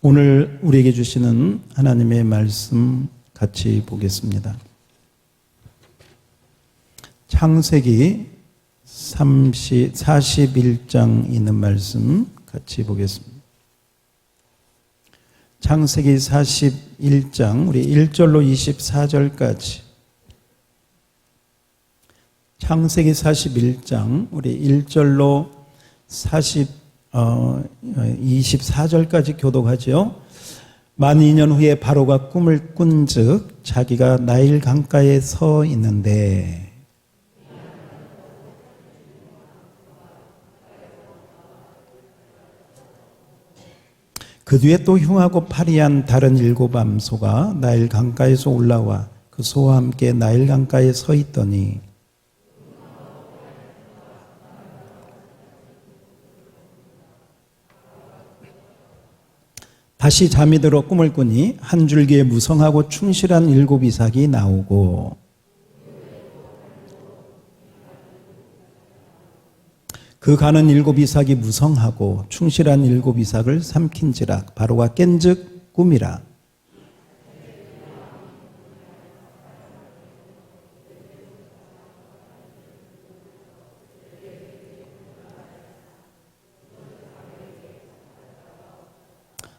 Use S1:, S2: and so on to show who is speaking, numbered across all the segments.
S1: 오늘 우리에게 주시는 하나님의 말씀 같이 보겠습니다. 창세기 41장 있는 말씀 같이 보겠습니다. 창세기 41장 우리 1절로 24절까지, 창세기 41장 우리 1절로 24절까지 교독하죠. 만 2년 후에 바로가 꿈을 꾼즉 자기가 나일 강가에 서 있는데, 그 뒤에 또 흉하고 파리한 다른 7 암소가 나일 강가에서 올라와 그 소와 함께 나일 강가에 서 있더니, 다시 잠이 들어 꿈을 꾸니 한 줄기에 무성하고 충실한 7 이삭이 나오고, 그 가는 7 이삭이 무성하고 충실한 7 이삭을 삼킨지라. 바로가 깬즉 꿈이라.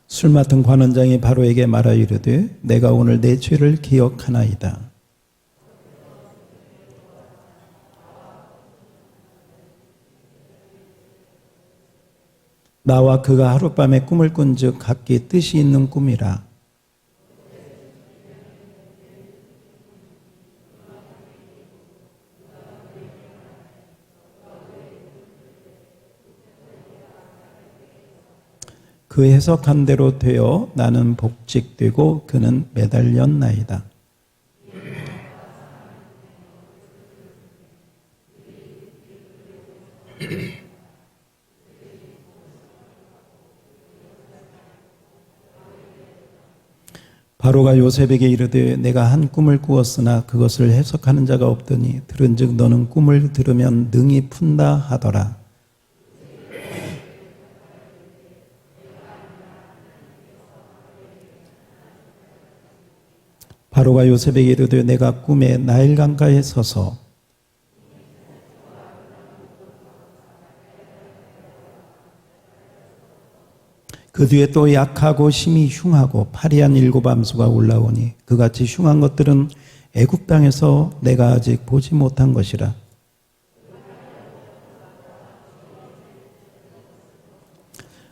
S1: 술 맡은 관원장이 바로에게 말하여 이르되 내가 오늘 내 죄를 기억하나이다. 나와 그가 하룻밤에 꿈을 꾼즉 각기 뜻이 있는 꿈이라. 그 해석한 대로 되어 나는 복직되고 그는 매달렸나이다. 바로가 요셉에게 이르되 내가 한 꿈을 꾸었으나 그것을 해석하는 자가 없더니 들은즉 너는 꿈을 들으면 능히 푼다 하더라. 바로가 요셉에게 이르되 내가 꿈에 나일 강가에 서서 그 뒤에 또 약하고 심히 흉하고 파리한 7 암소가 올라오니 그같이 흉한 것들은 애굽 땅에서 내가 아직 보지 못한 것이라.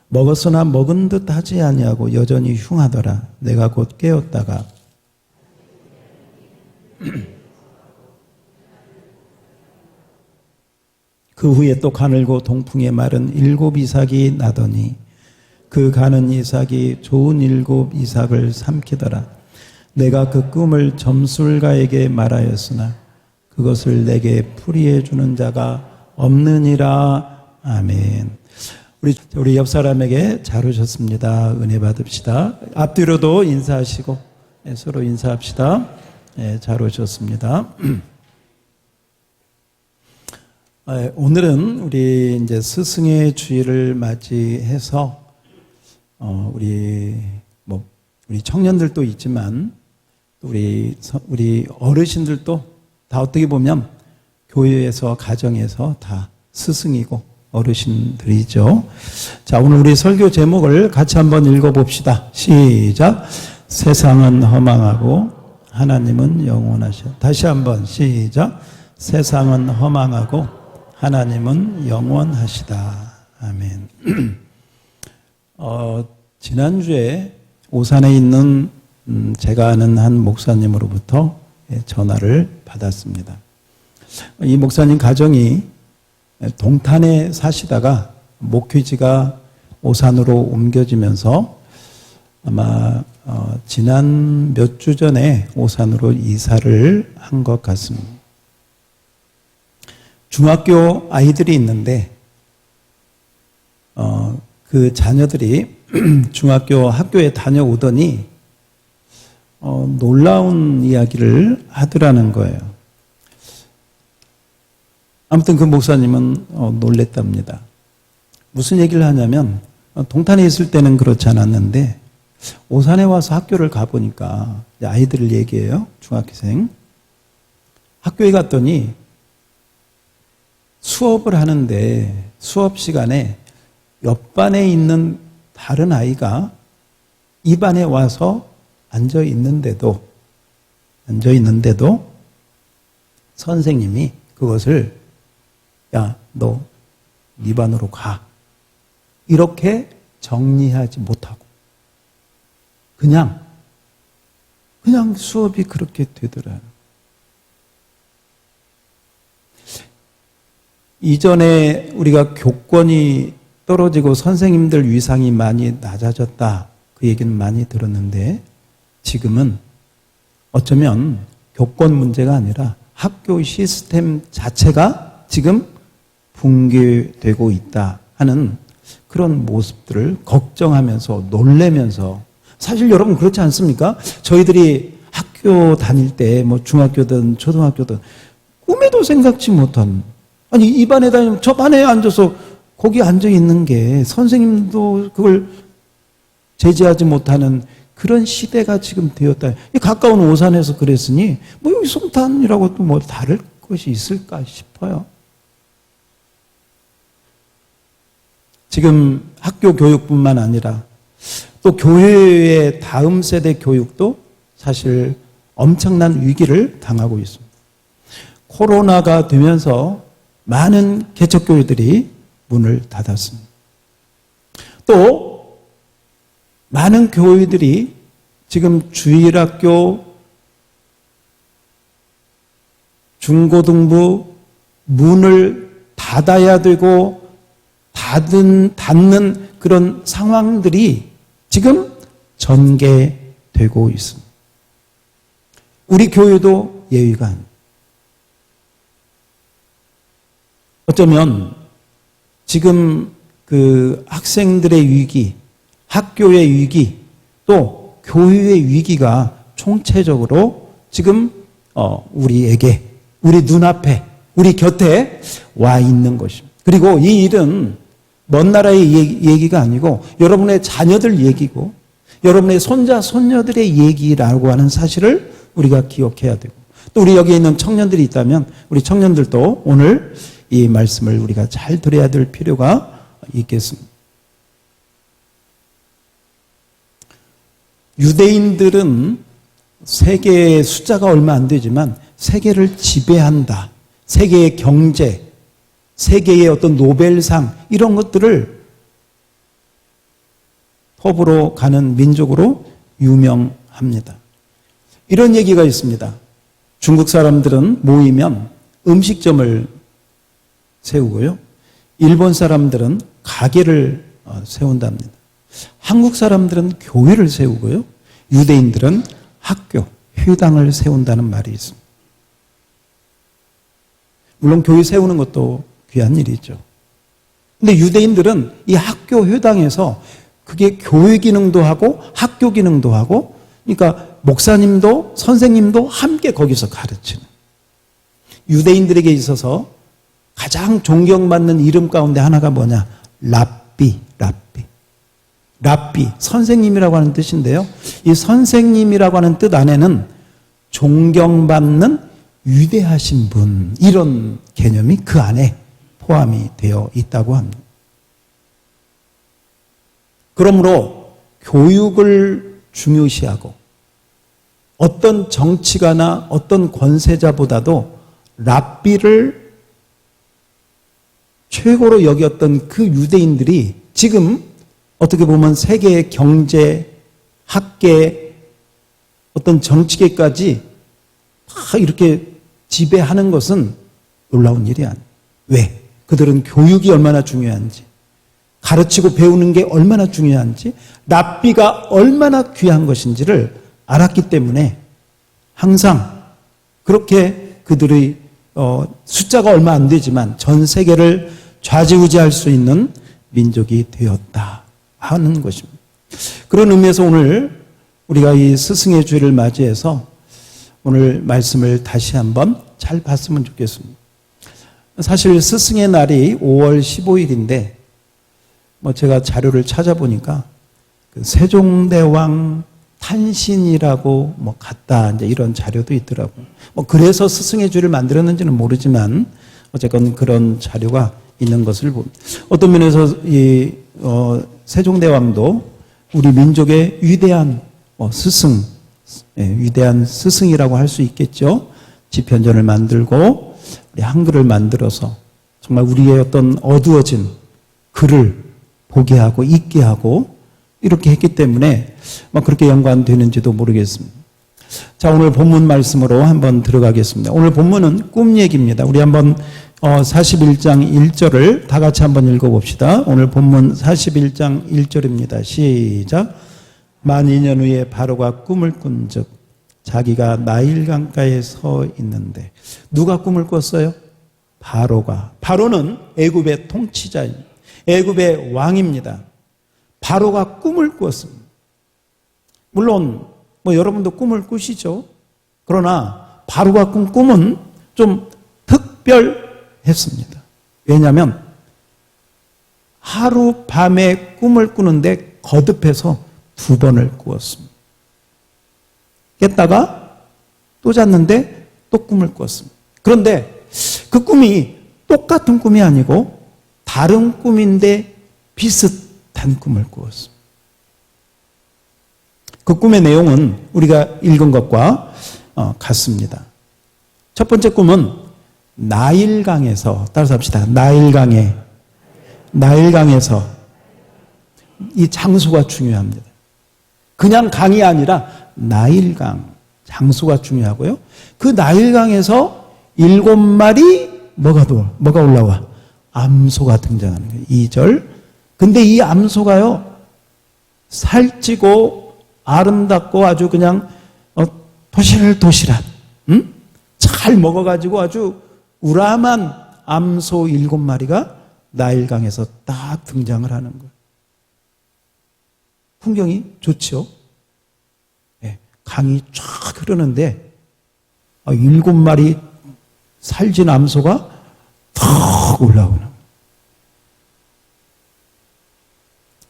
S1: 먹었으나 먹은 듯 하지 아니하고 여전히 흉하더라. 내가 곧 깨었다가 그 후에 또 가늘고 동풍에 마른 7 이삭이 나더니 그 가는 이삭이 좋은 7 이삭을 삼키더라. 내가 그 꿈을 점술가에게 말하였으나 그것을 내게 풀이해 주는 자가 없느니라. 아멘. 우리 옆 사람에게 잘 오셨습니다. 은혜 받읍시다. 앞뒤로도 인사하시고 서로 인사합시다. 잘 오셨습니다. 오늘은 우리 이제 스승의 주일을 맞이해서 우리 청년들도 있지만 우리 어르신들도 다 어떻게 보면 교회에서 가정에서 다 스승이고 어르신들이죠. 자, 오늘 우리 설교 제목을 같이 한번 읽어봅시다. 시작. 세상은 허망하고 하나님은 영원하셔. 다시 한번 시작. 세상은 허망하고 하나님은 영원하시다. 아멘. 지난주에 오산에 있는 제가 아는 한 목사님으로부터 전화를 받았습니다. 이 목사님 가정이 동탄에 사시다가 목회지가 오산으로 옮겨지면서 아마 지난 몇 주 전에 오산으로 이사를 한 것 같습니다. 중학교 아이들이 있는데 그 자녀들이 중학교 학교에 다녀오더니 놀라운 이야기를 하더라는 거예요. 아무튼 그 목사님은 놀랬답니다. 무슨 얘기를 하냐면 동탄에 있을 때는 그렇지 않았는데 오산에 와서 학교를 가보니까 아이들 얘기예요. 중학생. 학교에 갔더니 수업을 하는데 수업 시간에 옆반에 있는 다른 아이가 이 반에 와서 앉아 있는데도 선생님이 그것을 야, 너 네 반으로 가. 이렇게 정리하지 못하고 그냥 수업이 그렇게 되더라고요. 이전에 우리가 교권이 떨어지고 선생님들 위상이 많이 낮아졌다. 그 얘기는 많이 들었는데 지금은 어쩌면 교권 문제가 아니라 학교 시스템 자체가 지금 붕괴되고 있다 하는 그런 모습들을 걱정하면서 놀래면서 사실 여러분 그렇지 않습니까? 저희들이 학교 다닐 때 뭐 중학교든 초등학교든 꿈에도 생각지 못한 아니 이 반에 다니면 저 반에 앉아서 거기 앉아 있는 게 선생님도 그걸 제지하지 못하는 그런 시대가 지금 되었다. 가까운 오산에서 그랬으니 뭐 여기 송탄이라고 또 뭐 다를 것이 있을까 싶어요. 지금 학교 교육뿐만 아니라 또 교회의 다음 세대 교육도 사실 엄청난 위기를 당하고 있습니다. 코로나가 되면서 많은 개척교회들이 문을 닫았습니다. 또 많은 교회들이 지금 주일학교, 중고등부 문을 닫아야 되고 닫는 그런 상황들이 지금 전개되고 있습니다. 우리 교회도 예외가 아닙니다. 어쩌면 지금 그 학생들의 위기, 학교의 위기, 또 교회의 위기가 총체적으로 지금 우리에게, 우리 눈앞에, 우리 곁에 와 있는 것입니다. 그리고 이 일은 먼 나라의 얘기가 아니고 여러분의 자녀들 얘기고 여러분의 손자, 손녀들의 얘기라고 하는 사실을 우리가 기억해야 되고 또 우리 여기에 있는 청년들이 있다면 우리 청년들도 오늘 이 말씀을 우리가 잘 들어야 될 필요가 있겠습니다. 유대인들은 세계의 숫자가 얼마 안 되지만 세계를 지배한다. 세계의 경제, 세계의 어떤 노벨상 이런 것들을 톱으로 가는 민족으로 유명합니다. 이런 얘기가 있습니다. 중국 사람들은 모이면 음식점을 세우고요. 일본 사람들은 가게를 세운답니다. 한국 사람들은 교회를 세우고요. 유대인들은 학교, 회당을 세운다는 말이 있습니다. 물론 교회 세우는 것도 귀한 일이죠. 근데 유대인들은 이 학교 회당에서 그게 교회 기능도 하고 학교 기능도 하고 그러니까 목사님도 선생님도 함께 거기서 가르치는 유대인들에게 있어서 가장 존경받는 이름 가운데 하나가 뭐냐? 랍비. 선생님이라고 하는 뜻인데요. 이 선생님이라고 하는 뜻 안에는 존경받는 위대하신 분 이런 개념이 그 안에 포함이 되어 있다고 합니다. 그러므로 교육을 중요시하고 어떤 정치가나 어떤 권세자보다도 랍비를 최고로 여겼던 그 유대인들이 지금 어떻게 보면 세계의 경제, 학계, 어떤 정치계까지 다 이렇게 지배하는 것은 놀라운 일이 아니에요. 왜? 그들은 교육이 얼마나 중요한지, 가르치고 배우는 게 얼마나 중요한지, 랍비가 얼마나 귀한 것인지를 알았기 때문에 항상 그렇게 그들의 숫자가 얼마 안 되지만 전 세계를 좌지우지할 수 있는 민족이 되었다 하는 것입니다. 그런 의미에서 오늘 우리가 이 스승의 주일을 맞이해서 오늘 말씀을 다시 한번 잘 봤으면 좋겠습니다. 사실 스승의 날이 5월 15일인데 제가 자료를 찾아보니까 그 세종대왕 탄신이라고 뭐 같다 이제 이런 자료도 있더라고요. 뭐 그래서 스승의 주를 만들었는지는 모르지만 어쨌건 그런 자료가 있는 것을 봅니다. 어떤 면에서 세종대왕도 우리 민족의 위대한 스승, 위대한 스승이라고 할 수 있겠죠. 지편전을 만들고 우리 한글을 만들어서 정말 우리의 어떤 어두워진 글을 보게 하고 읽게 하고 이렇게 했기 때문에 그렇게 연관되는지도 모르겠습니다. 자, 오늘 본문 말씀으로 한번 들어가겠습니다. 오늘 본문은 꿈 얘기입니다. 우리 한번 41장 1절을 다 같이 한번 읽어봅시다. 오늘 본문 41장 1절입니다. 시작. 만 2년 후에 바로가 꿈을 꾼즉 자기가 나일 강가에 서 있는데 누가 꿈을 꿨어요? 바로가. 바로는 애굽의 통치자입니다. 애굽의 왕입니다. 바로가 꿈을 꿨습니다. 물론 여러분도 꿈을 꾸시죠. 그러나 바로가 꾼 꿈은 좀 특별했습니다. 왜냐하면 하룻밤에 꿈을 꾸는데 거듭해서 2번을 꾸었습니다. 깼다가 또 잤는데 또 꿈을 꿨습니다. 그런데 그 꿈이 똑같은 꿈이 아니고 다른 꿈인데 비슷한 꿈을 꾸었습니다. 그 꿈의 내용은 우리가 읽은 것과 같습니다. 첫 번째 꿈은 나일강에서, 따라서 합시다. 나일강에서, 이 장소가 중요합니다. 그냥 강이 아니라 나일강, 장소가 중요하고요. 그 나일강에서 7마리 뭐가 올라와? 암소가 등장하는 거예요. 2절. 근데 이 암소가요, 살찌고 아름답고 아주 그냥 도실도실한, 잘 먹어가지고 아주 우람한 암소 7마리가 나일강에서 딱 등장을 하는 거예요. 풍경이 좋죠. 네, 강이 쫙 흐르는데 7마리 살진 암소가 탁 올라오는 거예요.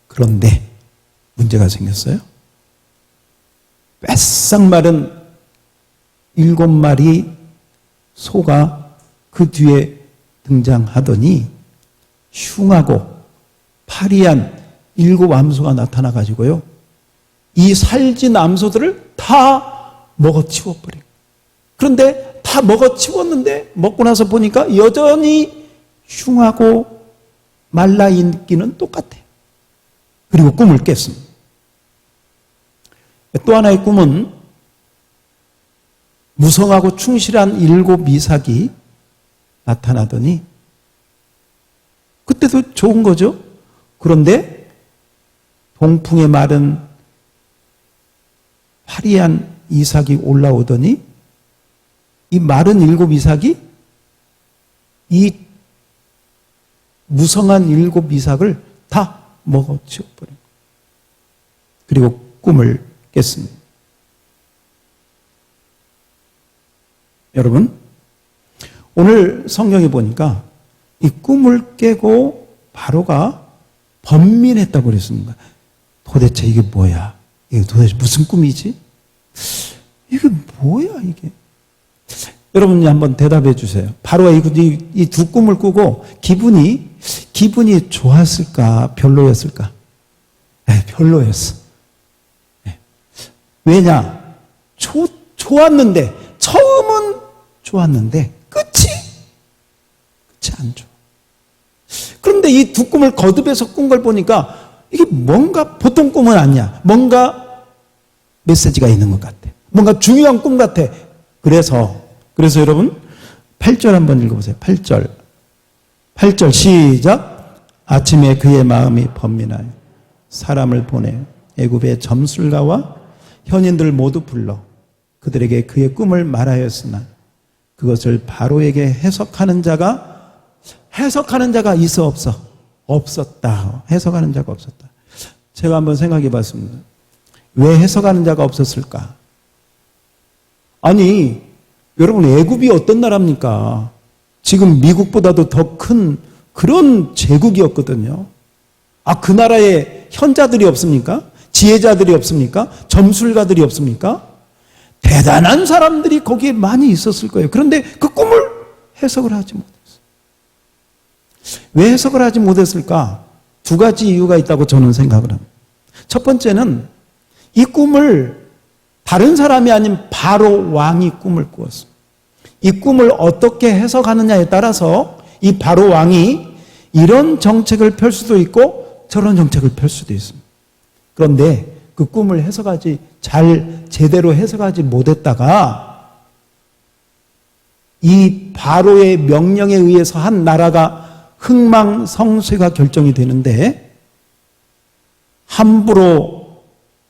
S1: 그런데 문제가 생겼어요. 뺏싹 마른 7마리 소가 그 뒤에 등장하더니 흉하고 파리한 7 암소가 나타나가지고요, 이 살진 암소들을 다 먹어치워버린. 그런데 다 먹어치웠는데 먹고 나서 보니까 여전히 흉하고 말라있기는 똑같아요. 그리고 꿈을 깼습니다. 또 하나의 꿈은 무성하고 충실한 7 이삭이 나타나더니 그때도 좋은 거죠. 그런데 동풍에 마른 화려한 이삭이 올라오더니 이 마른 7 이삭이 이 무성한 7 이삭을 다 먹어치워버린. 그리고 꿈을 깼습니다. 여러분, 오늘 성경에 보니까 이 꿈을 깨고 바로가 번민했다고 그랬습니다. 도대체 이게 뭐야? 이게 도대체 무슨 꿈이지? 이게 뭐야, 이게? 여러분이 한번 대답해 주세요. 바로가 이 2 꿈을 꾸고 기분이 좋았을까? 별로였을까? 네, 별로였어. 네. 왜냐? 좋았는데, 처음은 좋았는데, 끝이 안 좋아. 그런데 이 2 꿈을 거듭해서 꾼 걸 보니까 이게 뭔가 보통 꿈은 아니야. 뭔가 메시지가 있는 것 같아. 뭔가 중요한 꿈 같아. 그래서 여러분 8절 한번 읽어보세요. 8절 시작. 아침에 그의 마음이 번민하여 사람을 보내 애굽의 점술가와 현인들 모두 불러 그들에게 그의 꿈을 말하였으나 그것을 바로에게 해석하는 자가 있어 없어? 없었다. 해석하는 자가 없었다. 제가 한번 생각해 봤습니다. 왜 해석하는 자가 없었을까? 아니, 여러분, 애굽이 어떤 나라입니까? 지금 미국보다도 더 큰 그런 제국이었거든요. 그 나라에 현자들이 없습니까? 지혜자들이 없습니까? 점술가들이 없습니까? 대단한 사람들이 거기에 많이 있었을 거예요. 그런데 그 꿈을 해석을 하지 못했어요. 왜 해석을 하지 못했을까? 두 가지 이유가 있다고 저는 생각을 합니다. 첫 번째는 이 꿈을 다른 사람이 아닌 바로 왕이 꿈을 꾸었습니다. 이 꿈을 어떻게 해석하느냐에 따라서 이 바로 왕이 이런 정책을 펼 수도 있고 저런 정책을 펼 수도 있습니다. 그런데 그 꿈을 제대로 해석하지 못했다가 이 바로의 명령에 의해서 한 나라가 흥망성쇠가 결정이 되는데 함부로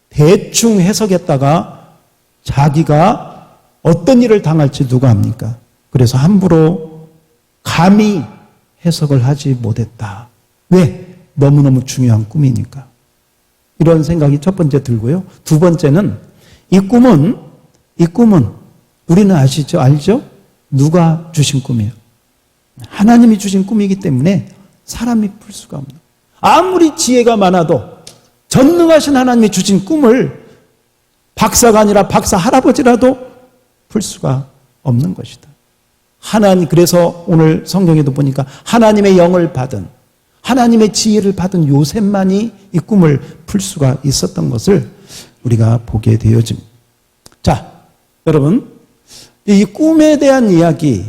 S1: 대충 해석했다가 자기가 어떤 일을 당할지 누가 압니까? 그래서 함부로 감히 해석을 하지 못했다. 왜? 너무너무 중요한 꿈이니까. 이런 생각이 첫 번째 들고요. 두 번째는 이 꿈은 우리는 알죠? 누가 주신 꿈이에요? 하나님이 주신 꿈이기 때문에 사람이 풀 수가 없는. 아무리 지혜가 많아도 전능하신 하나님이 주신 꿈을 박사가 아니라 박사 할아버지라도 풀 수가 없는 것이다. 그래서 오늘 성경에도 보니까 하나님의 영을 받은, 하나님의 지혜를 받은 요셉만이 이 꿈을 풀 수가 있었던 것을 우리가 보게 되어집니다. 자, 여러분, 이 꿈에 대한 이야기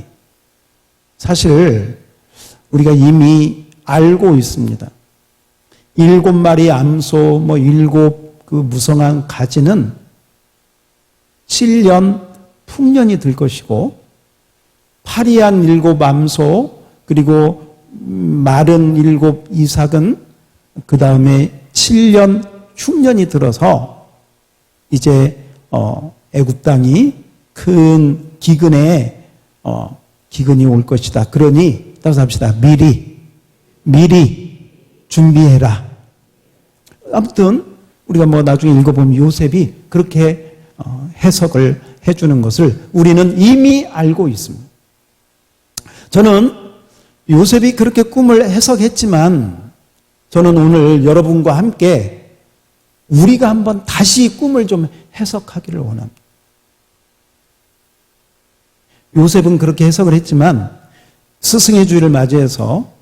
S1: 사실 우리가 이미 알고 있습니다. 7마리 암소, 7 무성한 가지는 7년 풍년이 들 것이고 파리한 7 암소 그리고 마른 7 이삭은 그 다음에 7년 흉년이 들어서 이제 애굽 땅이 큰 기근이 올 것이다. 그러니 따라서 합시다. 미리 준비해라. 아무튼 우리가 나중에 읽어보면 요셉이 그렇게 해석을 해주는 것을 우리는 이미 알고 있습니다. 저는 요셉이 그렇게 꿈을 해석했지만 저는 오늘 여러분과 함께 우리가 한번 다시 꿈을 좀 해석하기를 원합니다. 요셉은 그렇게 해석을 했지만 스승의 주일을 맞이해서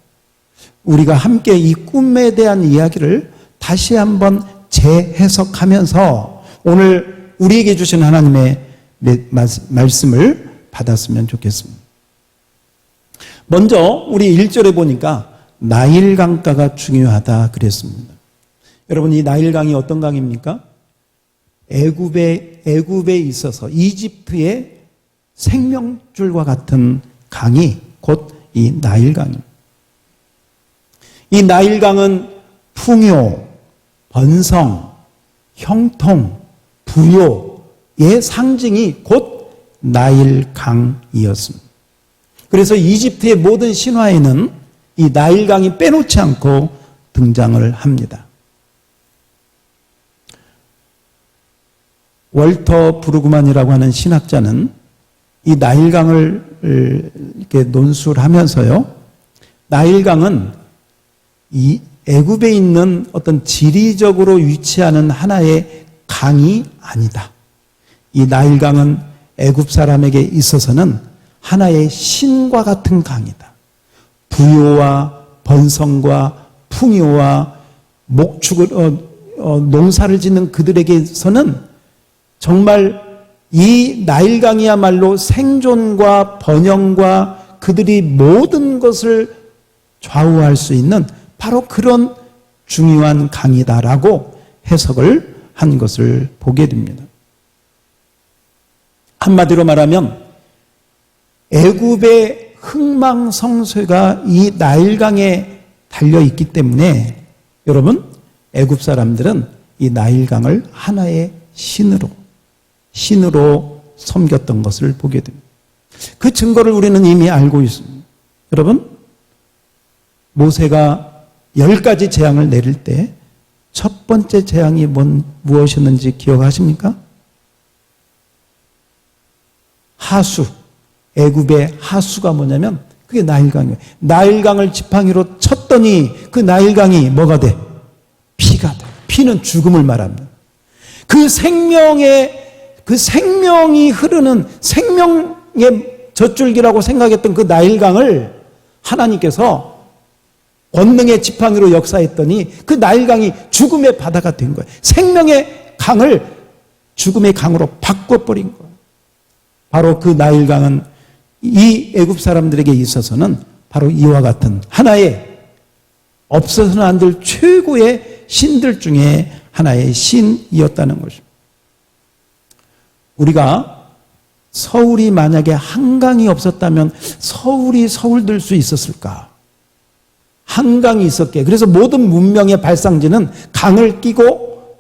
S1: 우리가 함께 이 꿈에 대한 이야기를 다시 한번 재해석하면서 오늘 우리에게 주신 하나님의 말씀을 받았으면 좋겠습니다. 먼저 우리 1절에 보니까 나일강가가 중요하다 그랬습니다. 여러분, 이 나일강이 어떤 강입니까? 애굽에 있어서 이집트의 생명줄과 같은 강이 곧 이 나일강입니다. 이 나일강은 풍요, 번성, 형통, 부요의 상징이 곧 나일강이었습니다. 그래서 이집트의 모든 신화에는 이 나일강이 빼놓지 않고 등장을 합니다. 월터 브루그만이라고 하는 신학자는 이 나일강을 이렇게 논술하면서요, 나일강은 이 애굽에 있는 어떤 지리적으로 위치하는 하나의 강이 아니다. 이 나일강은 애굽 사람에게 있어서는 하나의 신과 같은 강이다. 부요와 번성과 풍요와 농사를 짓는 그들에게서는 정말 이 나일강이야말로 생존과 번영과 그들이 모든 것을 좌우할 수 있는 바로 그런 중요한 강이다라고 해석을 한 것을 보게 됩니다. 한마디로 말하면 애굽의 흥망성쇠가 이 나일강에 달려있기 때문에 여러분, 애굽 사람들은 이 나일강을 하나의 신으로 섬겼던 것을 보게 됩니다. 그 증거를 우리는 이미 알고 있습니다. 여러분, 모세가 10가지 재앙을 내릴 때 첫 번째 재앙이 무엇이었는지 기억하십니까? 하수, 애굽의 하수가 뭐냐면 그게 나일강이에요. 나일강을 지팡이로 쳤더니 그 나일강이 뭐가 돼? 피가 돼. 피는 죽음을 말합니다. 그 생명이 흐르는 생명의 젖줄기라고 생각했던 그 나일강을 하나님께서 권능의 지팡이로 역사했더니 그 나일강이 죽음의 바다가 된 거예요. 생명의 강을 죽음의 강으로 바꿔버린 거예요. 바로 그 나일강은 이 애굽 사람들에게 있어서는 바로 이와 같은 하나의 없어서는 안 될 최고의 신들 중에 하나의 신이었다는 것입니다. 우리가 서울이 만약에 한강이 없었다면 서울이 서울될 수 있었을까? 한강이 있었기에. 그래서 모든 문명의 발상지는 강을 끼고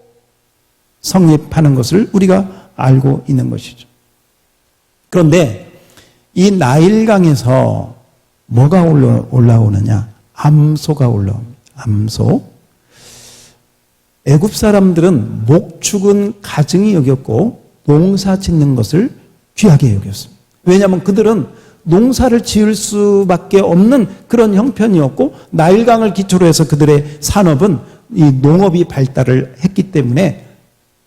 S1: 성립하는 것을 우리가 알고 있는 것이죠. 그런데 이 나일강에서 뭐가 올라오느냐? 암소가 올라옵니다. 암소. 애굽 사람들은 목축은 가증히 여겼고 농사 짓는 것을 귀하게 여겼습니다. 왜냐하면 그들은 농사를 지을 수밖에 없는 그런 형편이었고 나일강을 기초로 해서 그들의 산업은 이 농업이 발달을 했기 때문에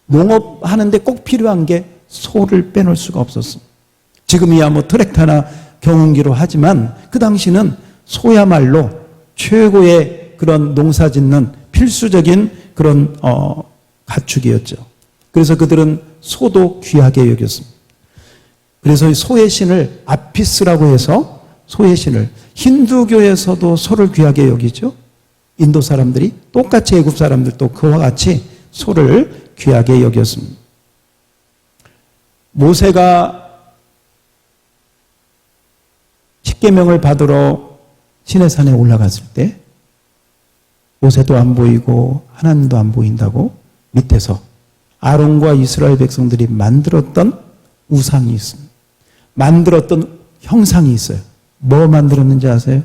S1: 농업하는데 꼭 필요한 게 소를 빼놓을 수가 없었습니다. 지금이야 뭐 트랙터나 경운기로 하지만 그 당시는 소야말로 최고의 그런 농사 짓는 필수적인 그런 가축이었죠. 그래서 그들은 소도 귀하게 여겼습니다. 그래서 소의 신을 아피스라고 해서 소의 신을 힌두교에서도 소를 귀하게 여기죠. 인도 사람들이 똑같이 애굽 사람들도 그와 같이 소를 귀하게 여겼습니다. 모세가 십계명을 받으러 시내산에 올라갔을 때 모세도 안 보이고 하나님도 안 보인다고 밑에서 아론과 이스라엘 백성들이 만들었던 우상이 있습니다. 만들었던 형상이 있어요. 뭐 만들었는지 아세요?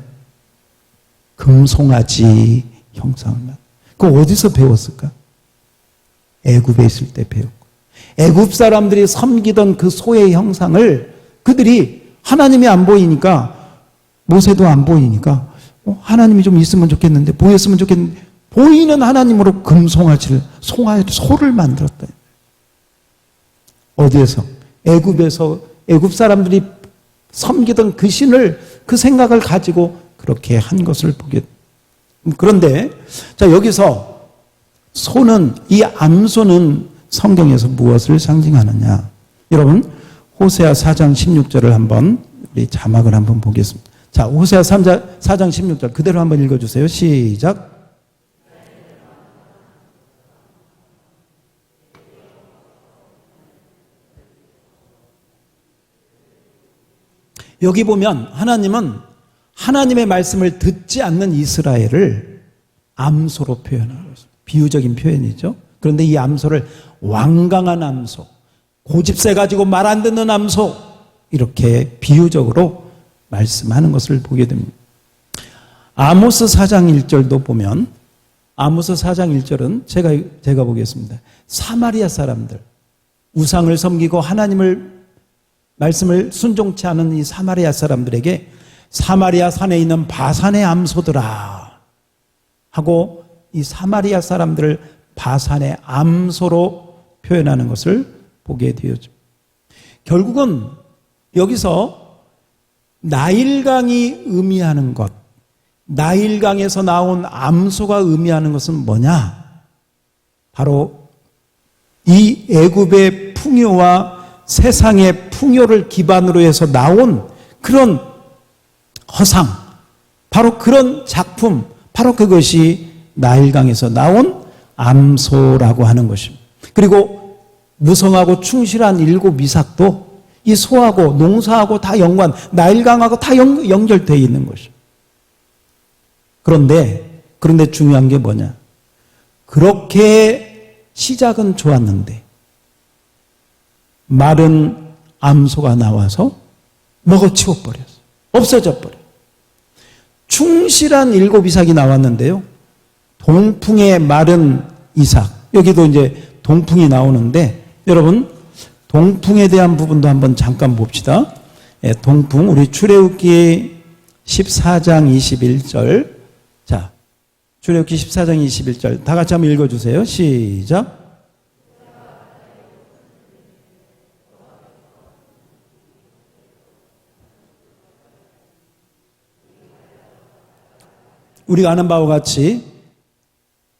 S1: 금송아지 형상을. 그거 어디서 배웠을까? 애굽에 있을 때 배웠고. 애굽 사람들이 섬기던 그 소의 형상을 그들이 하나님이 안 보이니까 모세도 안 보이니까 하나님이 좀 있으면 좋겠는데 보였으면 좋겠는데 보이는 하나님으로 금송아지를 소를 만들었다. 어디에서? 애굽에서 애굽 사람들이 섬기던 그 신을 그 생각을 가지고 그렇게 한 것을 보게. 그런데 자 여기서 소는 이 암소는 성경에서 무엇을 상징하느냐? 여러분 호세아 4장 16절을 한번 우리 자막을 한번 보겠습니다. 자 호세아 4장 16절 그대로 한번 읽어주세요. 시작. 여기 보면 하나님은 하나님의 말씀을 듣지 않는 이스라엘을 암소로 표현하고 있습니다. 비유적인 표현이죠. 그런데 이 암소를 완강한 암소, 고집세 가지고 말 안 듣는 암소 이렇게 비유적으로 말씀하는 것을 보게 됩니다. 아모스 4장 1절도 보면 아모스 4장 1절은 제가 보겠습니다. 사마리아 사람들 우상을 섬기고 하나님을 말씀을 순종치 않은 이 사마리아 사람들에게 사마리아 산에 있는 바산의 암소들아 하고 이 사마리아 사람들을 바산의 암소로 표현하는 것을 보게 되었죠. 결국은 여기서 나일강이 의미하는 것, 나일강에서 나온 암소가 의미하는 것은 뭐냐? 바로 이 애굽의 풍요와 세상의 풍요를 기반으로 해서 나온 그런 허상, 바로 그런 작품, 바로 그것이 나일강에서 나온 암소라고 하는 것입니다. 그리고 무성하고 충실한 7 이삭도 이 소하고 농사하고 다 나일강하고 다 연결되어 있는 것입니다. 그런데 중요한 게 뭐냐? 그렇게 시작은 좋았는데 마른 암소가 나와서 먹어치워버렸어요. 없어져 버려요. 충실한 7 이삭이 나왔는데요. 동풍의 마른 이삭. 여기도 이제 동풍이 나오는데 여러분 동풍에 대한 부분도 한번 잠깐 봅시다. 동풍 우리 출애굽기 14장 21절. 자, 출애굽기 14장 21절 다 같이 한번 읽어주세요. 시작. 우리가 아는 바와 같이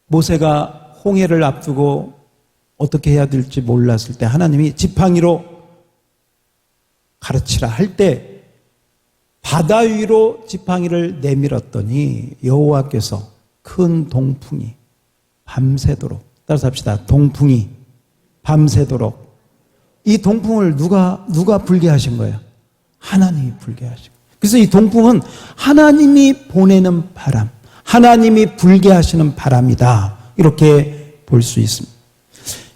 S1: 모세가 홍해를 앞두고 어떻게 해야 될지 몰랐을 때 하나님이 지팡이로 가르치라 할 때 바다 위로 지팡이를 내밀었더니 여호와께서 큰 동풍이 밤새도록, 따라서 합시다. 동풍이 밤새도록. 이 동풍을 누가 불게 하신 거예요? 하나님이 불게 하신 거예요. 그래서 이 동풍은 하나님이 보내는 바람, 하나님이 불게 하시는 바람이다. 이렇게 볼 수 있습니다.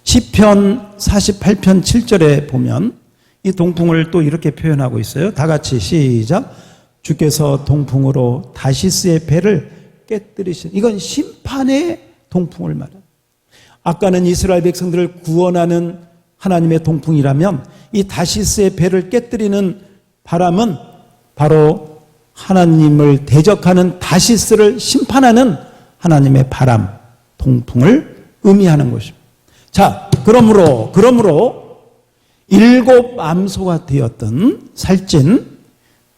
S1: 시편 48편 7절에 보면 이 동풍을 또 이렇게 표현하고 있어요. 다 같이 시작. 주께서 동풍으로 다시스의 배를 깨뜨리신, 이건 심판의 동풍을 말합니다. 아까는 이스라엘 백성들을 구원하는 하나님의 동풍이라면 이 다시스의 배를 깨뜨리는 바람은 바로 하나님을 대적하는 다시스를 심판하는 하나님의 바람, 동풍을 의미하는 것입니다. 자, 그러므로 일곱 암소가 되었던 살찐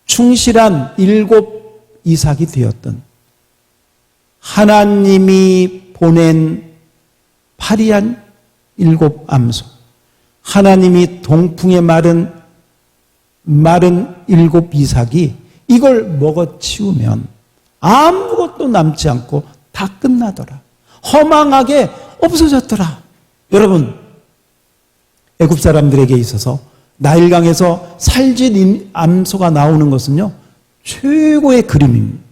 S1: 충실한 일곱 이삭이 되었던 하나님이 보낸 파리한 일곱 암소, 하나님이 동풍에 마른 일곱 이삭이 이걸 먹어치우면 아무것도 남지 않고 다 끝나더라. 허망하게 없어졌더라. 여러분, 애굽 사람들에게 있어서 나일강에서 살찐 암소가 나오는 것은요, 최고의 그림입니다.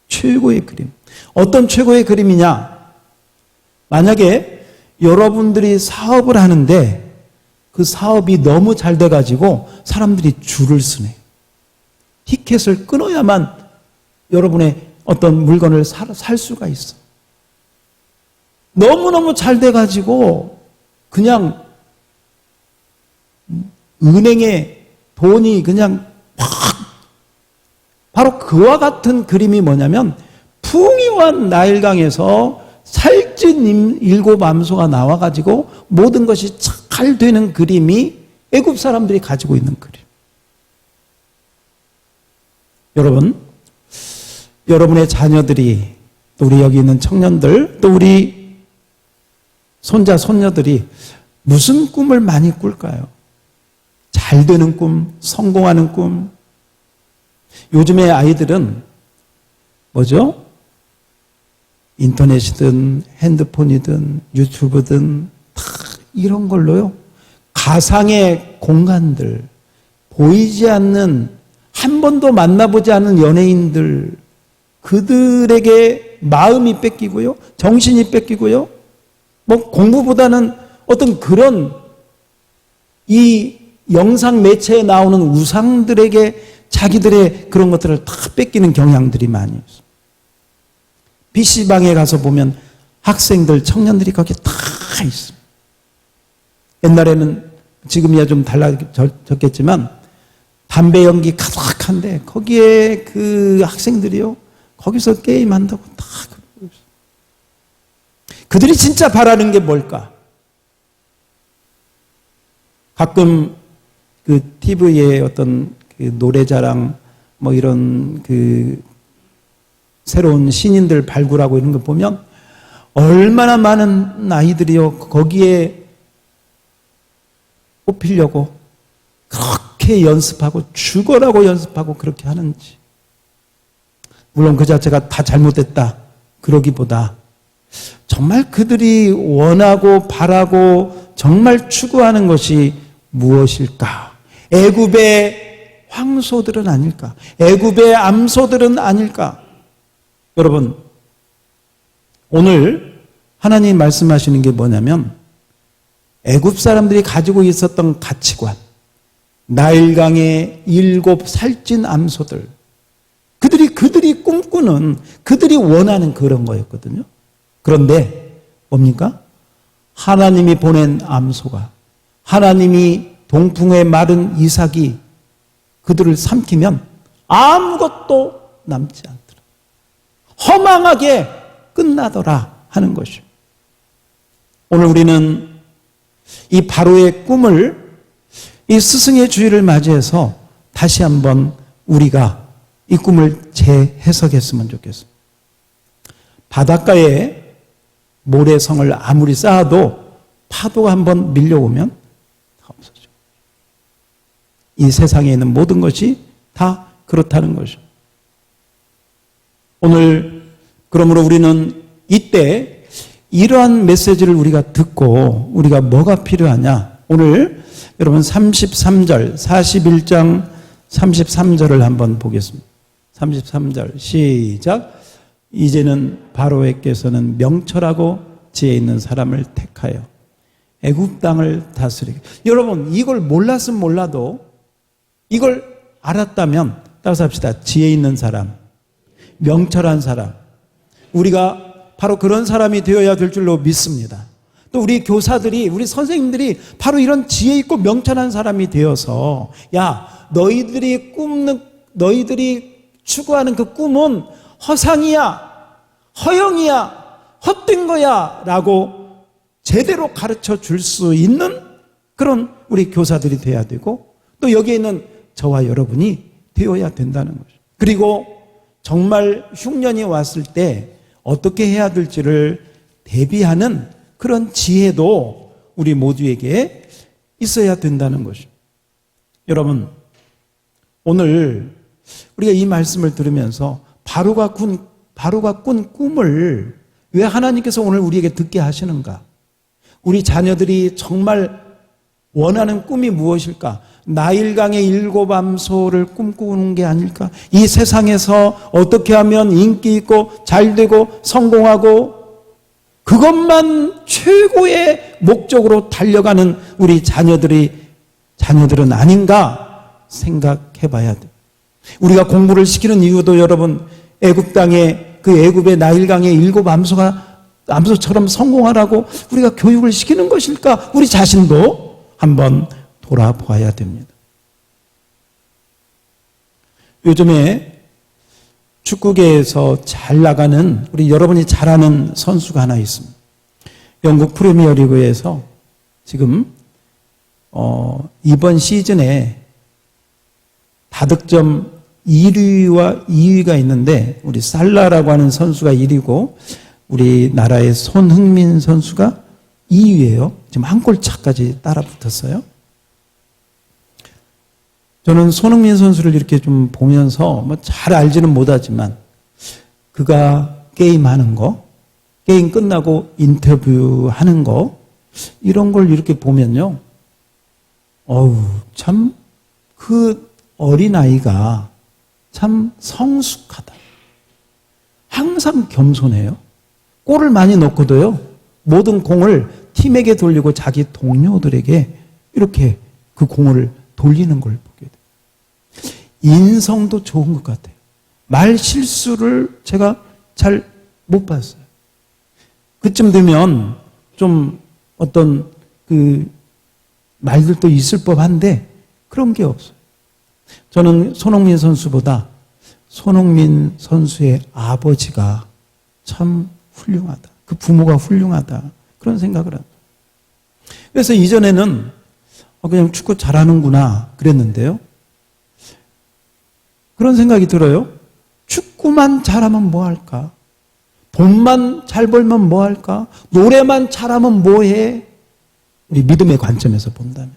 S1: 최고의 그림. 어떤 최고의 그림이냐? 만약에 여러분들이 사업을 하는데 그 사업이 너무 잘 돼가지고 사람들이 줄을 서네요. 티켓을 끊어야만 여러분의 어떤 물건을 살 수가 있어. 너무너무 잘 돼가지고 그냥 은행에 돈이 그냥 확, 바로 그와 같은 그림이 뭐냐면 풍요한 나일강에서 살찐 일곱 암소가 나와가지고 모든 것이 잘 되는 그림이 애굽 사람들이 가지고 있는 그림. 여러분, 여러분의 자녀들이, 또 우리 여기 있는 청년들, 또 우리 손자, 손녀들이 무슨 꿈을 많이 꿀까요? 잘 되는 꿈, 성공하는 꿈. 요즘의 아이들은 뭐죠? 인터넷이든 핸드폰이든 유튜브든 다 이런 걸로요. 가상의 공간들, 보이지 않는, 한 번도 만나보지 않은 연예인들, 그들에게 마음이 뺏기고요, 정신이 뺏기고요, 뭐 공부보다는 어떤 그런 이 영상 매체에 나오는 우상들에게 자기들의 그런 것들을 다 뺏기는 경향들이 많이 있어요. PC방에 가서 보면 학생들, 청년들이 거기에 다 있어요. 옛날에는, 지금이야 좀 달라졌겠지만 담배 연기 가득한데 거기에 그 학생들이요, 거기서 게임한다고 다 그러고 있어요. 그들이 진짜 바라는 게 뭘까? 가끔 그 TV에 어떤 그 노래자랑 뭐 이런 그 새로운 신인들 발굴하고 이런 거 보면 얼마나 많은 아이들이요, 거기에 뽑히려고 그렇게 연습하고 죽어라고 연습하고 그렇게 하는지. 물론 그 자체가 다 잘못됐다 그러기보다 정말 그들이 원하고 바라고 정말 추구하는 것이 무엇일까? 애굽의 황소들은 아닐까? 애굽의 암소들은 아닐까? 여러분, 오늘 하나님 말씀하시는 게 뭐냐면 애굽 사람들이 가지고 있었던 가치관, 나일강의 일곱 살찐 암소들, 그들이 꿈꾸는, 그들이 원하는 그런 거였거든요. 그런데 뭡니까? 하나님이 보낸 암소가, 하나님이 동풍에 마른 이삭이 그들을 삼키면 아무것도 남지 않더라. 허망하게 끝나더라 하는 것이요. 오늘 우리는 이 바로의 꿈을, 이 스승의 주일을 맞이해서 다시 한번 우리가 이 꿈을 재해석했으면 좋겠습니다. 바닷가에 모래성을 아무리 쌓아도 파도가 한번 밀려오면 없어져. 이 세상에 있는 모든 것이 다 그렇다는 것이죠. 오늘 그러므로 우리는 이때 이러한 메시지를 우리가 듣고 우리가 뭐가 필요하냐? 오늘 여러분 33절, 41장 33절을 한번 보겠습니다. 33절 시작. 이제는 바로에게서는 명철하고 지혜 있는 사람을 택하여 애굽 땅을 다스리게. 여러분 이걸 몰랐으면 몰라도 이걸 알았다면 따라서 합시다. 지혜 있는 사람, 명철한 사람, 우리가 바로 그런 사람이 되어야 될 줄로 믿습니다. 또 우리 교사들이, 우리 선생님들이 바로 이런 지혜 있고 명철한 사람이 되어서 야, 너희들이 추구하는 그 꿈은 허상이야, 허영이야, 헛된 거야 라고 제대로 가르쳐 줄 수 있는 그런 우리 교사들이 돼야 되고, 또 여기에 있는 저와 여러분이 되어야 된다는 거죠. 그리고 정말 흉년이 왔을 때 어떻게 해야 될지를 대비하는 그런 지혜도 우리 모두에게 있어야 된다는 것이죠. 여러분, 오늘 우리가 이 말씀을 들으면서 바로가 꾼 꿈을 왜 하나님께서 오늘 우리에게 듣게 하시는가? 우리 자녀들이 정말 원하는 꿈이 무엇일까? 나일강의 7암소를 꿈꾸는 게 아닐까? 이 세상에서 어떻게 하면 인기 있고 잘되고 성공하고 그것만 최고의 목적으로 달려가는 우리 자녀들은 아닌가 생각해 봐야 돼. 우리가 공부를 시키는 이유도 여러분, 애굽 땅에 그 애굽의 나일강의 7암소처럼 성공하라고 우리가 교육을 시키는 것일까? 우리 자신도 한번 돌아봐야 됩니다. 요즘에 축구계에서 잘 나가는, 우리 여러분이 잘 아는 선수가 하나 있습니다. 영국 프리미어리그에서 지금 이번 시즌에 다득점 1위와 2위가 있는데, 우리 살라라고 하는 선수가 1위고 우리나라의 손흥민 선수가 2위예요. 지금 한 골 차까지 따라 붙었어요. 저는 손흥민 선수를 이렇게 좀 보면서 잘 알지는 못하지만 그가 게임하는 거, 게임 끝나고 인터뷰하는 거, 이런 걸 이렇게 보면요, 참 그 어린아이가 참 성숙하다. 항상 겸손해요. 골을 많이 넣고도요, 모든 공을 팀에게 돌리고 자기 동료들에게 이렇게 그 공을 돌리는 걸 보게 돼요. 인성도 좋은 것 같아요. 말 실수를 제가 잘 못 봤어요. 그쯤 되면 좀 어떤 그 말들도 있을 법한데 그런 게 없어요. 저는 손흥민 선수보다 손흥민 선수의 아버지가 참 훌륭하다. 그 부모가 훌륭하다. 그런 생각을 합니다. 그래서 이전에는 그냥 축구 잘하는구나 그랬는데요. 그런 생각이 들어요. 축구만 잘하면 뭐 할까? 돈만 잘 벌면 뭐 할까? 노래만 잘하면 뭐 해? 우리 믿음의 관점에서 본다면.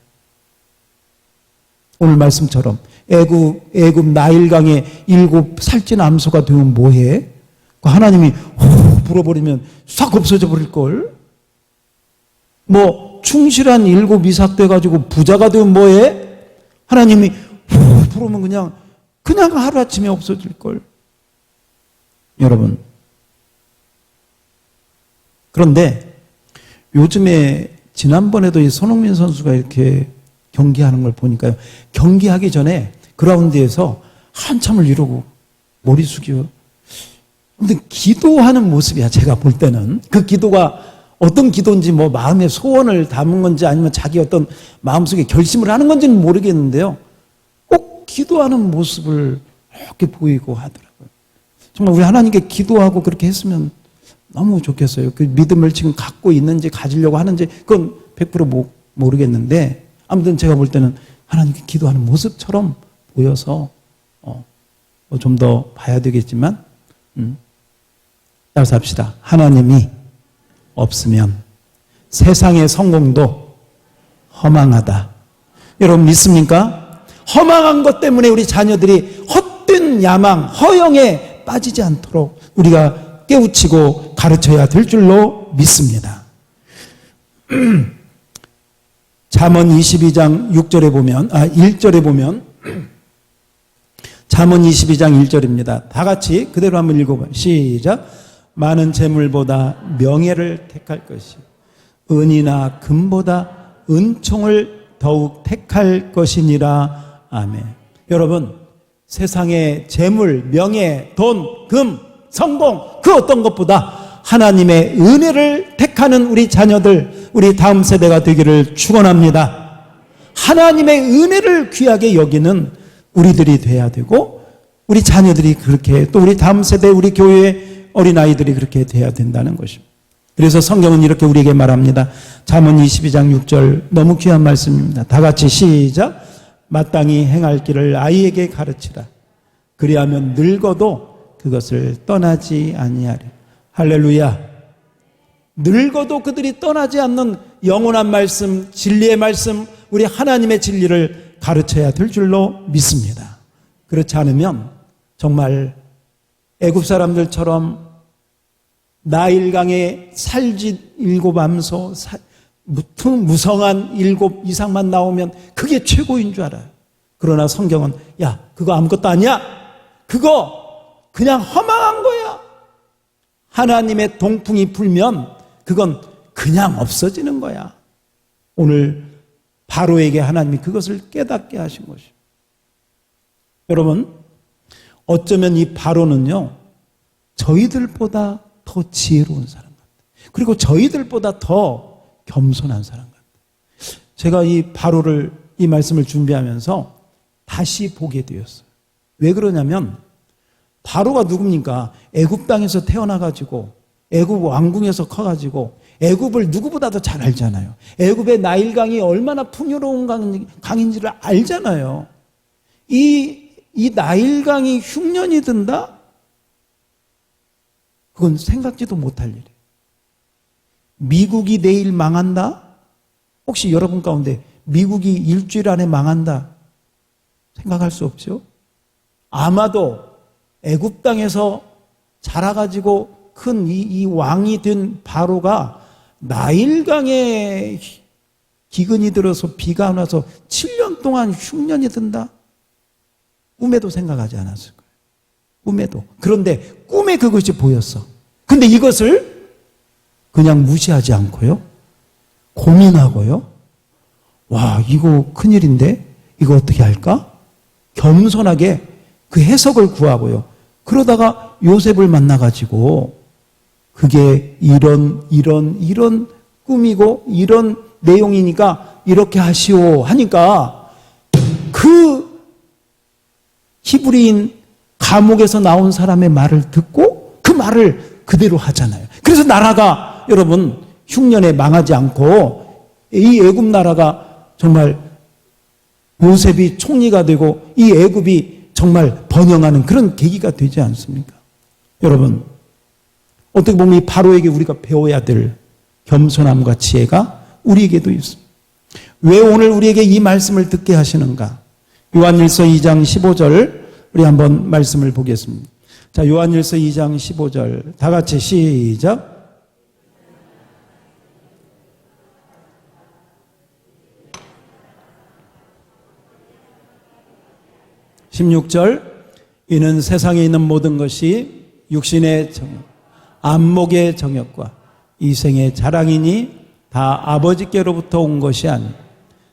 S1: 오늘 말씀처럼 애굽 나일강에 7 살찐 암소가 되면 뭐 해? 하나님이 불어버리면 싹 없어져 버릴걸? 충실한 7 이삭 돼가지고 부자가 되면 뭐 해? 하나님이 불으면 그냥 하루아침에 없어질걸? 여러분, 그런데 요즘에 지난번에도 이 손흥민 선수가 이렇게 경기하는 걸 보니까요, 경기하기 전에 그라운드에서 한참을 이러고 머리 숙여, 근데 기도하는 모습이야. 제가 볼 때는 그 기도가 어떤 기도인지, 마음의 소원을 담은 건지 아니면 자기 어떤 마음속에 결심을 하는 건지는 모르겠는데요, 꼭 기도하는 모습을 이렇게 보이고 하더라고요. 정말 우리 하나님께 기도하고 그렇게 했으면 너무 좋겠어요. 그 믿음을 지금 갖고 있는지 가지려고 하는지 그건 100% 모르겠는데 아무튼 제가 볼 때는 하나님께 기도하는 모습처럼 보여서 좀 더 봐야 되겠지만 따라서 합시다. 하나님이 없으면 세상의 성공도 허망하다. 여러분 믿습니까? 허망한 것 때문에 우리 자녀들이 헛된 야망, 허영에 빠지지 않도록 우리가 깨우치고 가르쳐야 될 줄로 믿습니다. 잠언 22장 6절에 보면 1절에 보면 잠언 22장 1절입니다. 다 같이 그대로 한번 읽어봐요. 시작. 많은 재물보다 명예를 택할 것이 은이나 금보다 은총을 더욱 택할 것이니라. 아멘. 여러분 세상의 재물, 명예, 돈, 금, 성공 그 어떤 것보다 하나님의 은혜를 택하는 우리 자녀들, 우리 다음 세대가 되기를 축원합니다. 하나님의 은혜를 귀하게 여기는 우리들이 돼야 되고 우리 자녀들이 그렇게 또 우리 다음 세대 우리 교회의 어린아이들이 그렇게 돼야 된다는 것입니다. 그래서 성경은 이렇게 우리에게 말합니다. 잠언 22장 6절 너무 귀한 말씀입니다. 다 같이 시작. 마땅히 행할 길을 아이에게 가르치라. 그리하면 늙어도 그것을 떠나지 아니하리. 할렐루야. 늙어도 그들이 떠나지 않는 영원한 말씀, 진리의 말씀, 우리 하나님의 진리를 가르쳐야 될 줄로 믿습니다. 그렇지 않으면 정말 애굽 사람들처럼 나일강에 살짓 7 암소, 무성한 7 이상만 나오면 그게 최고인 줄 알아요. 그러나 성경은 야 그거 아무것도 아니야. 그거 그냥 허망한 거야. 하나님의 동풍이 불면 그건 그냥 없어지는 거야. 오늘 바로에게 하나님이 그것을 깨닫게 하신 것이죠. 여러분 어쩌면 이 바로는요 저희들보다 더 지혜로운 사람 같아요. 그리고 저희들보다 더 겸손한 사람 같아요. 제가 이 바로를 이 말씀을 준비하면서 다시 보게 되었어요. 왜 그러냐면 바로가 누굽니까? 애굽 땅에서 태어나가지고 애굽 왕궁에서 커가지고 애굽을 누구보다도 잘 알잖아요. 애굽의 나일강이 얼마나 풍요로운 강인지를 알잖아요. 이 나일강이 흉년이 든다? 그건 생각지도 못할 일이에요. 미국이 내일 망한다? 혹시 여러분 가운데 미국이 일주일 안에 망한다? 생각할 수 없죠? 아마도 애굽 땅에서 자라가지고 큰 이 왕이 된 바로가 나일강에 기근이 들어서 비가 안 와서 7년 동안 흉년이 든다? 꿈에도 생각하지 않았을 거예요. 꿈에도. 그런데 꿈에 그것이 보였어. 근데 이것을 그냥 무시하지 않고요. 고민하고요. 와, 이거 큰일인데? 이거 어떻게 할까? 겸손하게 그 해석을 구하고요. 그러다가 요셉을 만나가지고 그게 이런 꿈이고 이런 내용이니까 이렇게 하시오 하니까 그 히브리인 감옥에서 나온 사람의 말을 듣고 그 말을 그대로 하잖아요. 그래서 나라가 여러분 흉년에 망하지 않고 이 애굽 나라가 정말 요셉이 총리가 되고 이 애굽이 정말 번영하는 그런 계기가 되지 않습니까? 여러분 어떻게 보면 이 바로에게 우리가 배워야 될 겸손함과 지혜가 우리에게도 있습니다. 왜 오늘 우리에게 이 말씀을 듣게 하시는가? 요한일서 2장 15절 우리 한번 말씀을 보겠습니다. 자, 요한일서 2장 15절 다 같이 시작. (16절) 이는 세상에 있는 모든 것이 육신의 정욕, 안목의 정욕과 이생의 자랑이니 다 아버지께로부터 온 것이 아니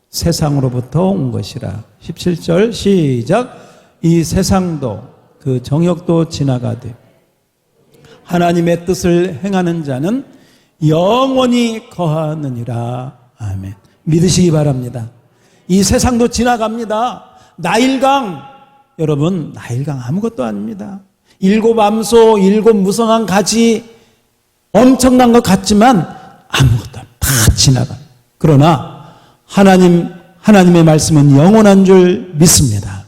S1: 세상으로부터 온 것이라. (17절) 시작. 이 세상도 그 정욕도 지나가되 하나님의 뜻을 행하는 자는 영원히 거하느니라. 아멘. 믿으시기 바랍니다. 이 세상도 지나갑니다. 나일강, 여러분 나일강 아무것도 아닙니다. 7 암소, 7 무성한 가지, 엄청난 것 같지만 아무것도 다 지나가. 그러나 하나님의 말씀은 영원한 줄 믿습니다.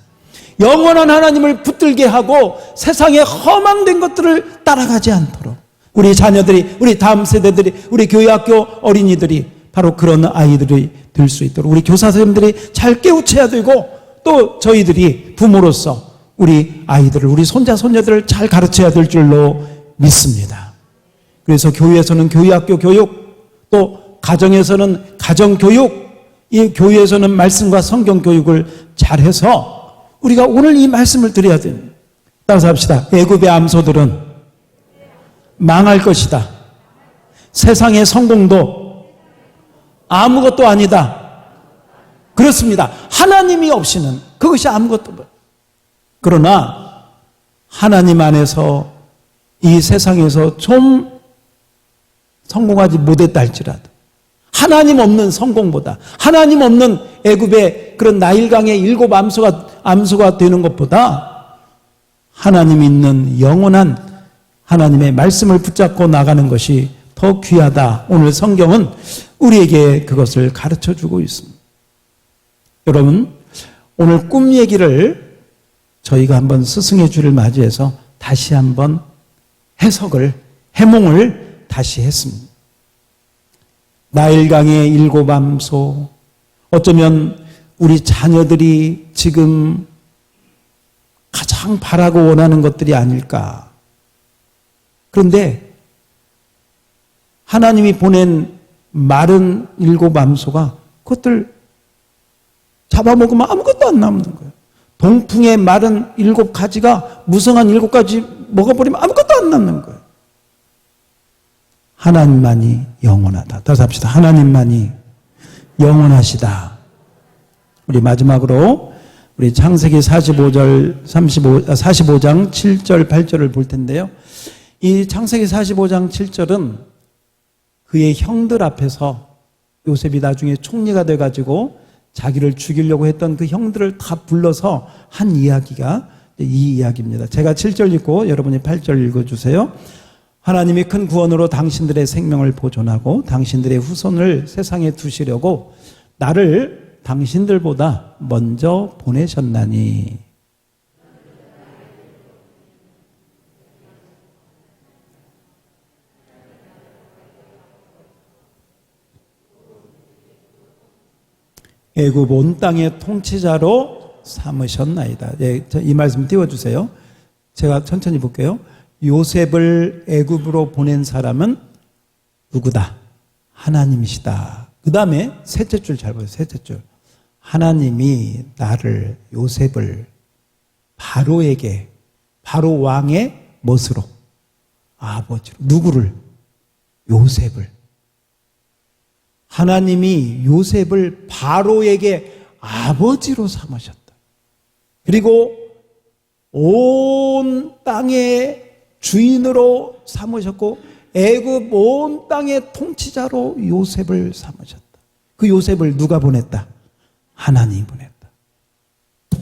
S1: 영원한 하나님을 붙들게 하고 세상에 허망된 것들을 따라가지 않도록 우리 자녀들이, 우리 다음 세대들이, 우리 교회학교 어린이들이 바로 그런 아이들이 될 수 있도록 우리 교사 선생님들이 잘 깨우쳐야 되고, 또 저희들이 부모로서 우리 아이들을, 우리 손자 손녀들을 잘 가르쳐야 될 줄로 믿습니다. 그래서 교회에서는 교회학교 교육, 또 가정에서는 가정교육, 이 교회에서는 말씀과 성경 교육을 잘해서 우리가 오늘 이 말씀을 드려야 됩니다. 따라서 합시다. 애굽의 암소들은 망할 것이다. 세상의 성공도 아무것도 아니다. 그렇습니다. 하나님이 없이는 그것이 아무것도 없어요. 그러나 하나님 안에서 이 세상에서 좀 성공하지 못했다 할지라도, 하나님 없는 성공보다, 하나님 없는 애굽의 그런 나일강의 7 암소가 되는 것보다 하나님 있는 영원한 하나님의 말씀을 붙잡고 나가는 것이 더 귀하다. 오늘 성경은 우리에게 그것을 가르쳐주고 있습니다. 여러분, 오늘 꿈 얘기를 저희가 한번 스승의 주를 맞이해서 다시 한번 해몽을 다시 했습니다. 나일강의 7 암소, 어쩌면 우리 자녀들이 지금 가장 바라고 원하는 것들이 아닐까. 그런데 하나님이 보낸 마른 7 암소가 그것들 잡아먹으면 아무것도 안 남는 거예요. 동풍의 마른 7 가지가 무성한 7 가지 먹어버리면 아무것도 안 남는 거예요. 하나님만이 영원하다. 다시 합시다. 하나님만이 영원하시다. 우리 마지막으로 우리 창세기 45장 7절 8절을 볼 텐데요. 이 창세기 45장 7절은 그의 형들 앞에서 요셉이 나중에 총리가 돼가지고 자기를 죽이려고 했던 그 형들을 다 불러서 한 이야기가 이 이야기입니다. 제가 7절 읽고 여러분이 8절 읽어주세요. 하나님이 큰 구원으로 당신들의 생명을 보존하고 당신들의 후손을 세상에 두시려고 나를 당신들보다 먼저 보내셨나니. 애굽 온 땅의 통치자로 삼으셨나이다. 예, 이 말씀 띄워주세요. 제가 천천히 볼게요. 요셉을 애굽으로 보낸 사람은 누구다? 하나님이시다. 그 다음에 셋째 줄 잘 보세요. 셋째 줄. 하나님이 나를, 요셉을 바로에게, 바로 왕의 멋으로, 아버지로, 누구를? 요셉을. 하나님이 요셉을 바로에게 아버지로 삼으셨다. 그리고 온 땅의 주인으로 삼으셨고 애굽 온 땅의 통치자로 요셉을 삼으셨다. 그 요셉을 누가 보냈다? 하나님이 보냈다.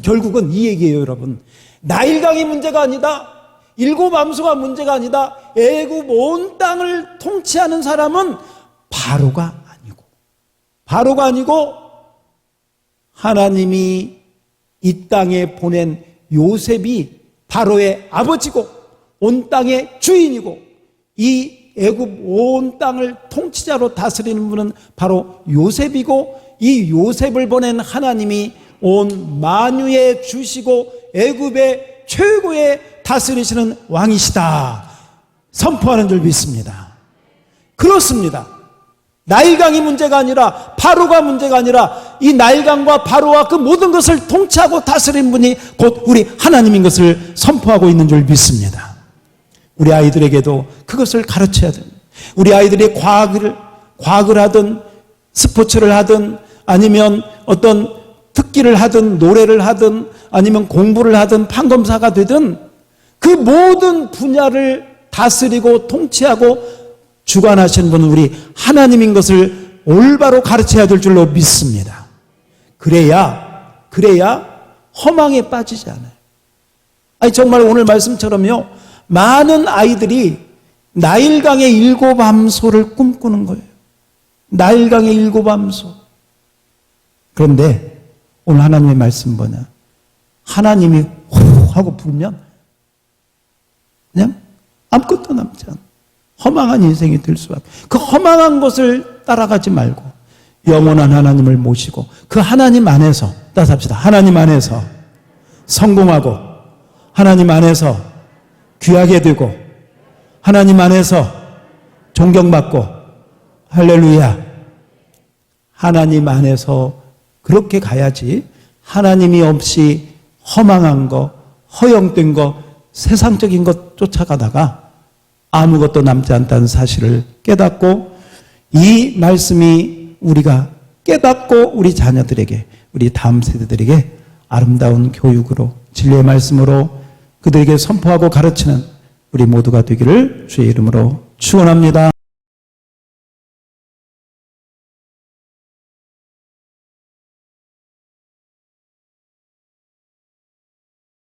S1: 결국은 이 얘기예요, 여러분. 나일강이 문제가 아니다. 7 암소가 문제가 아니다. 애굽 온 땅을 통치하는 사람은 바로가 아니고 하나님이 이 땅에 보낸 요셉이 바로의 아버지고 온 땅의 주인이고 이 애굽 온 땅을 통치자로 다스리는 분은 바로 요셉이고 이 요셉을 보낸 하나님이 온 만유의 주시고 애굽의 최고의 다스리시는 왕이시다 선포하는 줄 믿습니다. 그렇습니다. 나일강이 문제가 아니라 바로가 문제가 아니라 이 나일강과 바로와 그 모든 것을 통치하고 다스린 분이 곧 우리 하나님인 것을 선포하고 있는 줄 믿습니다. 우리 아이들에게도 그것을 가르쳐야 됩니다. 우리 아이들이 과학을 하든 스포츠를 하든 아니면 어떤 특기를 하든 노래를 하든 아니면 공부를 하든 판검사가 되든 그 모든 분야를 다스리고 통치하고 주관하시는 분은 우리 하나님인 것을 올바로 가르쳐야 될 줄로 믿습니다. 그래야 허망에 빠지지 않아요. 아니 정말 오늘 말씀처럼요. 많은 아이들이 나일강의 7암소를 꿈꾸는 거예요. 나일강의 7암소. 그런데 오늘 하나님의 말씀 뭐냐? 하나님이 호 하고 불면 그냥 아무것도 남지 않아. 허망한 인생이 될 수밖에. 그 허망한 것을 따라가지 말고 영원한 하나님을 모시고 그 하나님 안에서 따라서 합시다. 하나님 안에서 성공하고 하나님 안에서 귀하게 되고 하나님 안에서 존경받고 할렐루야. 하나님 안에서 그렇게 가야지 하나님이 없이 허망한 거, 허영된 거, 세상적인 것 쫓아가다가 아무것도 남지 않다는 사실을 깨닫고 이 말씀이 우리가 깨닫고 우리 자녀들에게, 우리 다음 세대들에게 아름다운 교육으로 진리의 말씀으로 그들에게 선포하고 가르치는 우리 모두가 되기를 주의 이름으로 축원합니다.